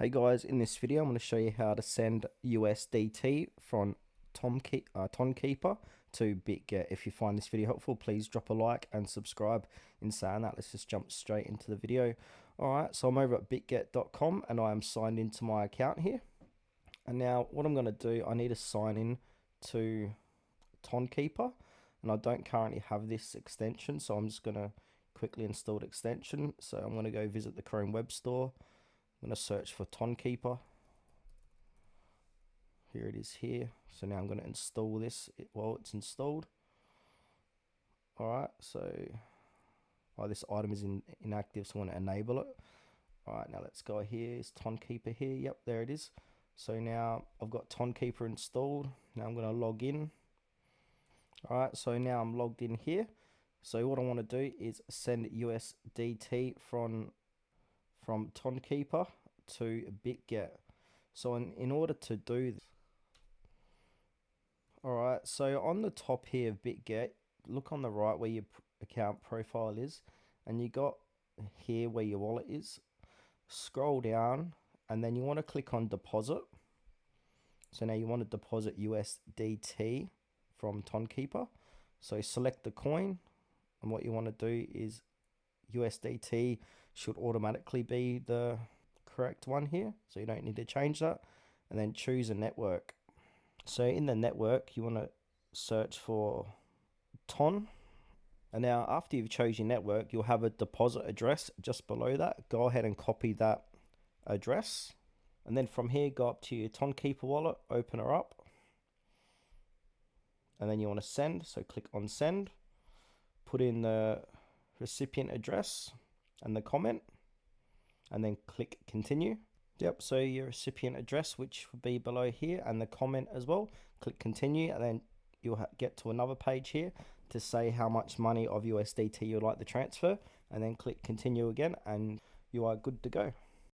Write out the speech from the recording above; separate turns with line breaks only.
Hey guys, in this video I'm going to show you how to send USDT from Tonkeeper to Bitget. If you find this video helpful, please drop a like and subscribe. In saying that, let's just jump straight into the video. Alright, so I'm over at bitget.com and I am signed into my account here. And now what I'm going to do, I need to sign in to Tonkeeper, and I don't currently have this extension, so I'm just going to quickly install the extension. So I'm going to go visit the Chrome web store. I'm going to search for Tonkeeper. Here it is here. So now I'm going to install this while it's installed. Alright, so this item is inactive, so I want to enable it. Alright, now let's go here. Is Tonkeeper here? Yep, there it is. So now I've got Tonkeeper installed. Now I'm going to log in. Alright, so now I'm logged in here. So what I want to do is send USDT from Tonkeeper to Bitget. So in order to do this, alright, so on the top here of Bitget, look on the right where your account profile is, and you got here where your wallet is. Scroll down and then you want to click on deposit. So now you want to deposit USDT from Tonkeeper. So select the coin, and what you want to do is USDT should automatically be the correct one here, so you don't need to change that. And then choose a network. So in the network you want to search for Ton, and now after you've chosen your network, you'll have a deposit address just below that. Go ahead and copy that address, and then from here go up to your Tonkeeper wallet, open her up, and then you want to send. So click on send, put in the recipient address and the comment, and then click continue. Yep, so your recipient address, which will be below here, and the comment as well. Click continue, and then you'll get to another page here to say how much money of USDT you'd like to transfer, and then click continue again, and you are good to go.